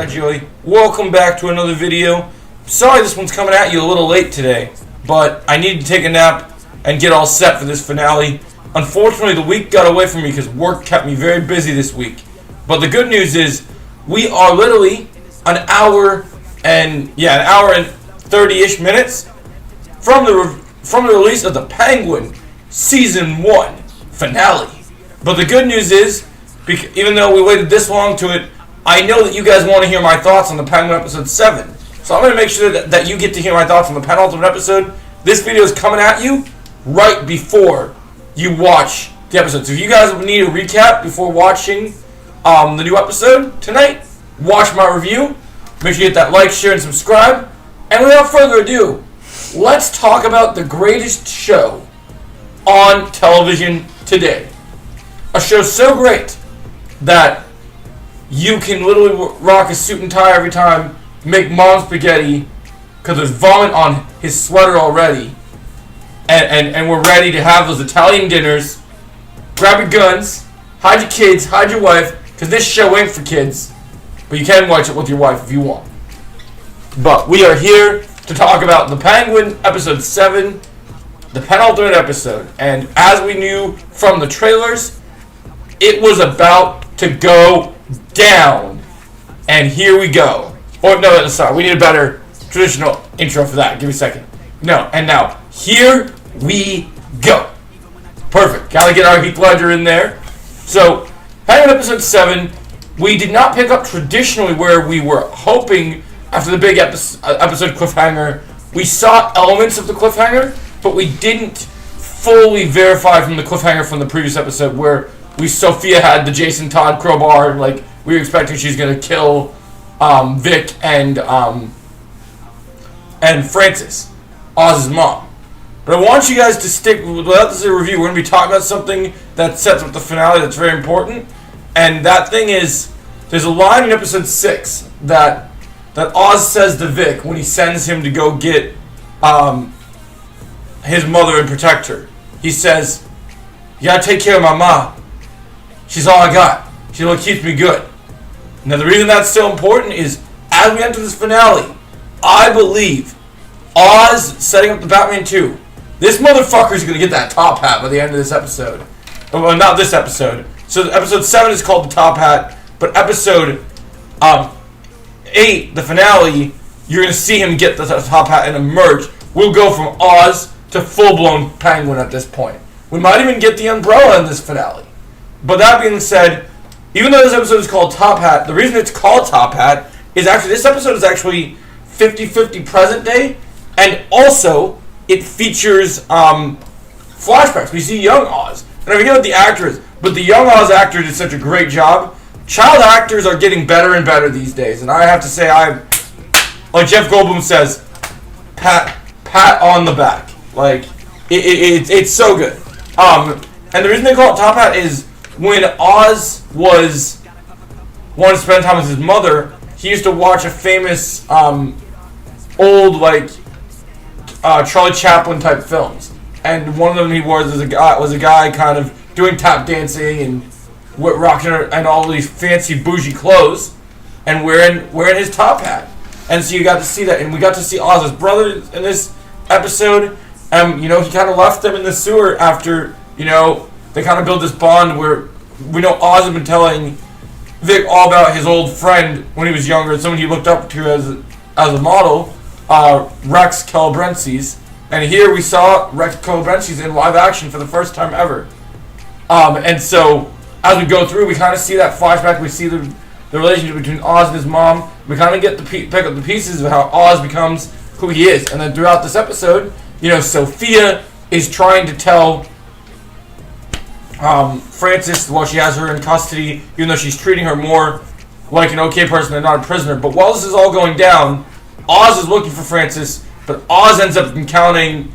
Joey. Welcome back to another video. Sorry this one's coming at you a little late today, but I needed to take a nap and get all set for this finale. Unfortunately, the week got away from me because work kept me very busy this week. But the good news is, we are literally an hour and 30-ish minutes from the release of the Penguin Season 1 finale. But the good news is, even though we waited this long to it, I know that you guys want to hear my thoughts on the Penguin episode 7. So I'm going to make sure that you get to hear my thoughts on the penultimate episode. This video is coming at you right before you watch the episode. So if you guys need a recap before watching the new episode tonight, watch my review. Make sure you hit that like, share, and subscribe. And without further ado, let's talk about the greatest show on television today. A show so great that you can literally rock a suit and tie every time, make mom spaghetti, because there's vomit on his sweater already, and we're ready to have those Italian dinners. Grab your guns, hide your kids, hide your wife, because this show ain't for kids, but you can watch it with your wife if you want. But we are here to talk about the Penguin episode 7, the penultimate episode, and as we knew from the trailers, it was about to go down. And here we go. Or no, sorry, we need a better traditional intro for that. Give me a second. No, and now, here we go. Perfect. Gotta get our Heath Ledger in there. So, Penguin episode 7, we did not pick up traditionally where we were hoping after the big episode cliffhanger. We saw elements of the cliffhanger, but we didn't fully verify from the cliffhanger from the previous episode where Sophia had the Jason Todd crowbar, like we were expecting she's gonna kill Vic and Francis, Oz's mom. But I want you guys to stick. Without this review, we're gonna be talking about something that sets up the finale that's very important, and that thing is there's a line in episode 6 that Oz says to Vic when he sends him to go get his mother and protect her. He says, "You gotta take care of my mom. She's all I got. She's what keeps me good." Now, the reason that's so important is, as we enter this finale, I believe Oz setting up the Batman 2. This motherfucker's going to get that top hat by the end of this episode. Well, not this episode. So, episode 7 is called the top hat, but episode 8, the finale, you're going to see him get the top hat and emerge. We'll go from Oz to full-blown Penguin at this point. We might even get the umbrella in this finale. But that being said, even though this episode is called Top Hat, the reason it's called Top Hat is actually, this episode is actually 50-50 present day, and also it features flashbacks. We see young Oz. And I forget what the actor is, but the young Oz actor did such a great job. Child actors are getting better and better these days, and I have to say, like Jeff Goldblum says, pat on the back. Like, it's so good. And the reason they call it Top Hat is when Oz wanted to spend time with his mother, he used to watch a famous old Charlie Chaplin type films, and one of them he was a guy kind of doing tap dancing and rocking and all these fancy bougie clothes and wearing his top hat, and so you got to see that, and we got to see Oz's brother in this episode. He kind of left them in the sewer after they kind of built this bond where we know Oz had been telling Vic all about his old friend when he was younger, someone he looked up to as a model, Rex Calabrensis. And here we saw Rex Calabrensis in live action for the first time ever. And so as we go through, we kind of see that flashback. We see the relationship between Oz and his mom. We kind of get to pick up the pieces of how Oz becomes who he is. And then throughout this episode, Sophia is trying to tell Francis, while she has her in custody, even though she's treating her more like an okay person and not a prisoner. But while this is all going down, Oz is looking for Francis, but Oz ends up encountering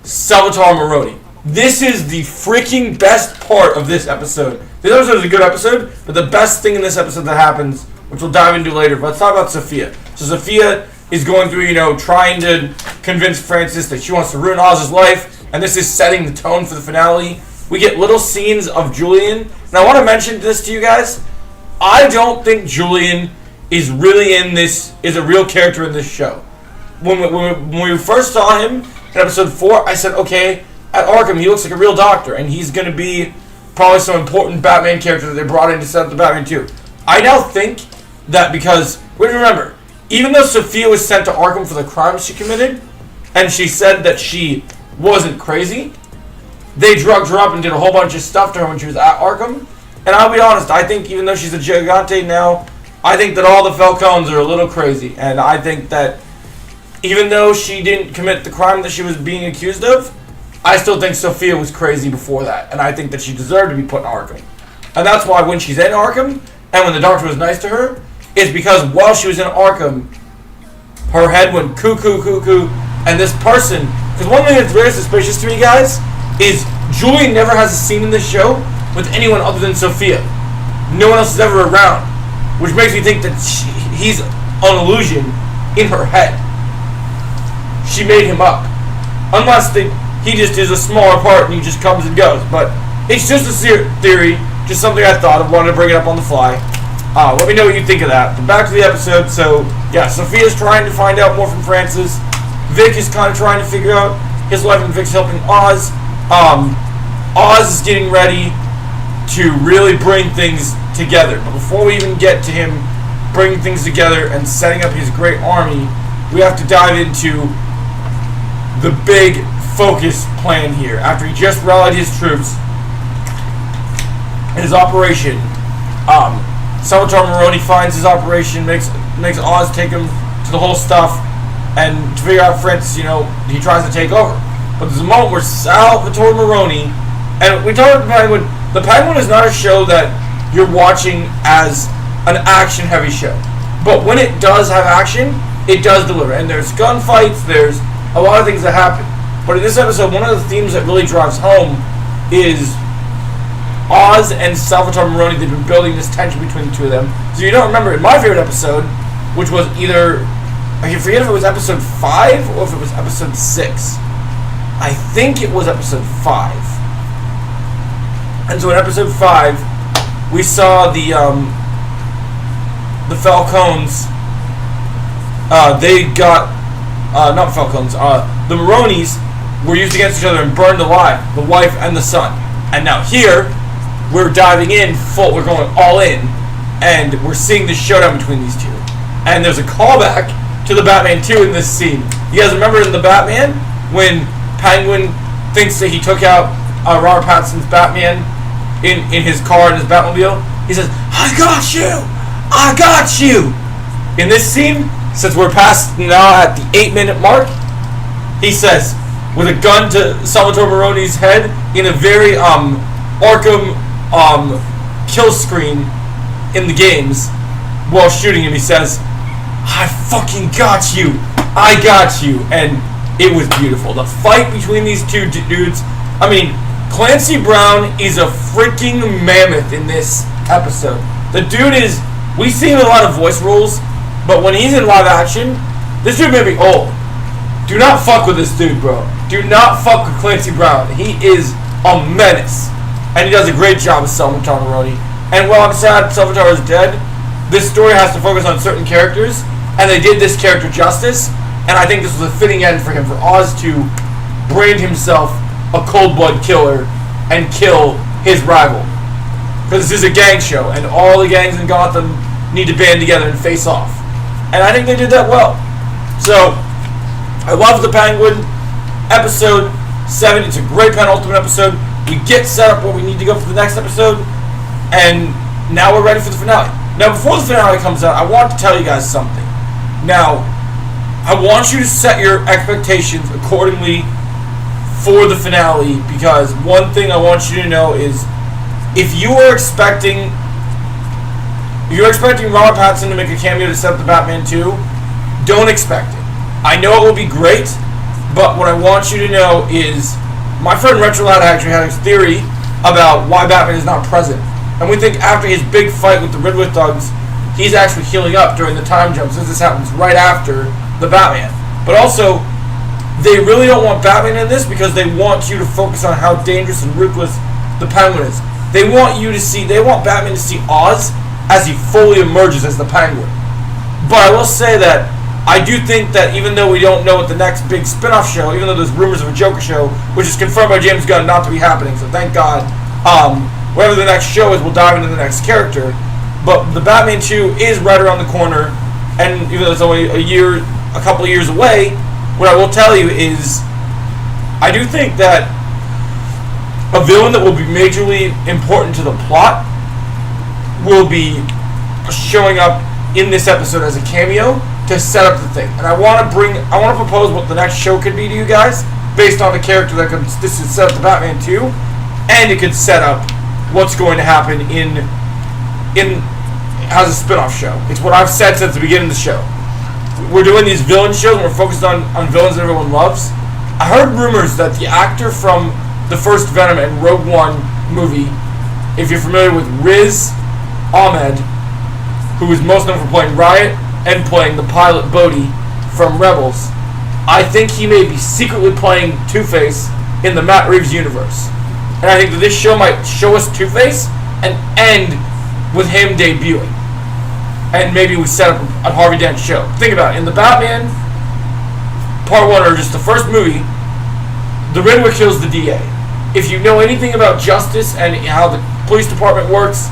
Salvatore Maroni. This is the freaking best part of this episode. This episode is a good episode, but the best thing in this episode that happens, which we'll dive into later, but let's talk about Sophia. So Sophia is going through, trying to convince Francis that she wants to ruin Oz's life, and this is setting the tone for the finale. We get little scenes of Julian, and I want to mention this to you guys. I don't think Julian is really in this, is a real character in this show. When we first saw him in episode 4, I said, okay, at Arkham, he looks like a real doctor, and he's going to be probably some important Batman character that they brought in to set up the Batman 2. I now think that because, remember, even though Sophia was sent to Arkham for the crimes she committed, and she said that she wasn't crazy, they drugged her up and did a whole bunch of stuff to her when she was at Arkham. And I'll be honest, I think even though she's a Gigante now, I think that all the Falcones are a little crazy. And I think that even though she didn't commit the crime that she was being accused of, I still think Sophia was crazy before that. And I think that she deserved to be put in Arkham. And that's why when she's in Arkham, and when the doctor was nice to her, it's because while she was in Arkham, her head went cuckoo, and this person, because one thing that's very suspicious to me, guys, is Julian never has a scene in this show with anyone other than Sophia. No one else is ever around, which makes me think that he's an illusion in her head. She made him up. Unless he just is a smaller part and he just comes and goes. But it's just a theory, just something I thought of, wanted to bring it up on the fly. Let me know what you think of that. But back to the episode. So, yeah, Sophia's trying to find out more from Francis. Vic is kind of trying to figure out his life, and Vic's helping Oz. Oz is getting ready to really bring things together. But before we even get to him bringing things together and setting up his great army, we have to dive into the big focus plan here. After he just rallied his troops, his operation, Salvatore Maroni finds his operation, makes Oz take him to the whole stuff, and to figure out Francis, he tries to take over. But there's a moment where Salvatore Maroni, and we talked about the Penguin. The Penguin is not a show that you're watching as an action-heavy show. But when it does have action, it does deliver. And there's gunfights, there's a lot of things that happen. But in this episode, one of the themes that really drives home is Oz and Salvatore Maroni. They've been building this tension between the two of them. So you don't remember, in my favorite episode, which was either, I can forget if it was episode 5 or if it was episode 6. I think it was episode 5. And so in episode 5, we saw the Falcones. They got not Falcones. The Maronis were used against each other and burned alive, the wife and the son. And now here, we're diving in full. We're going all in, and we're seeing the showdown between these two. And there's a callback to the Batman 2 in this scene. You guys remember in the Batman when Penguin thinks that he took out Robert Pattinson's Batman in his car, in his Batmobile? He says, "I got you! I got you!" In this scene, since we're past now at the 8-minute mark, he says, with a gun to Salvatore Maroni's head, in a very Arkham kill screen in the games, while shooting him, he says, "I fucking got you! I got you!" And it was beautiful. The fight between these two dudes. I mean, Clancy Brown is a freaking mammoth in this episode. The dude is, we see him in a lot of voice roles, but when he's in live action, this dude may be old. Do not fuck with this dude, bro. Do not fuck with Clancy Brown. He is a menace. And he does a great job with Salvatore Maroni. And while I'm sad Salvatore is dead, this story has to focus on certain characters, and they did this character justice, and I think this was a fitting end for him, for Oz to brand himself a cold-blood killer and kill his rival. Because this is a gang show, and all the gangs in Gotham need to band together and face off. And I think they did that well. So, I love the Penguin. Episode 7, it's a great penultimate episode. We get set up where we need to go for the next episode, and now we're ready for the finale. Now, before the finale comes out, I want to tell you guys something. Now, I want you to set your expectations accordingly for the finale, because one thing I want you to know is, if you're expecting Robert Pattinson to make a cameo to set up the Batman 2, don't expect it. I know it will be great, but what I want you to know is, my friend Retrolad actually had a theory about why Batman is not present. And we think after his big fight with the Riddler thugs, he's actually healing up during the time jump, since this happens right after the Batman. But also, they really don't want Batman in this because they want you to focus on how dangerous and ruthless the Penguin is. They want Batman to see Oz as he fully emerges as the Penguin. But I will say that I do think that even though we don't know what the next big spin-off show, even though there's rumors of a Joker show, which is confirmed by James Gunn not to be happening, so thank God, whatever the next show is, we'll dive into the next character. But the Batman 2 is right around the corner, and even though it's only a couple of years away, what I will tell you is I do think that a villain that will be majorly important to the plot will be showing up in this episode as a cameo to set up the thing. And I want to propose what the next show could be to you guys based on the character that could set up the Batman 2, and it could set up what's going to happen in as a spin-off show. It's what I've said since the beginning of the show. We're doing these villain shows and we're focused on villains that everyone loves. I heard rumors that the actor from the first Venom and Rogue One movie, if you're familiar with Riz Ahmed, who is most known for playing Riot and playing the pilot Bodhi from Rebels, I think he may be secretly playing Two-Face in the Matt Reeves universe. And I think that this show might show us Two-Face and end with him debuting. And maybe we set up a Harvey Dent show. Think about it. In the Batman Part 1, or just the first movie, the Riddler kills the DA. If you know anything about justice and how the police department works,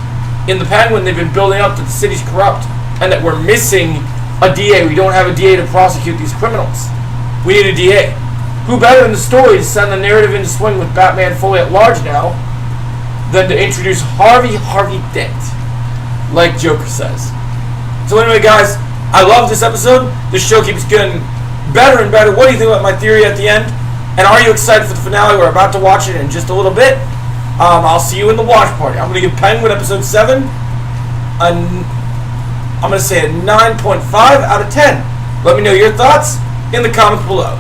in the Penguin they've been building up that the city's corrupt and that we're missing a DA. We don't have a DA to prosecute these criminals. We need a DA. Who better in the story to send the narrative into swing with Batman fully at large now than to introduce Harvey Dent, like Joker says. So anyway, guys, I love this episode. This show keeps getting better and better. What do you think about my theory at the end? And are you excited for the finale? We're about to watch it in just a little bit. I'll see you in the watch party. I'm going to give Penguin episode 7 I'm going to say a 9.5 out of 10. Let me know your thoughts in the comments below.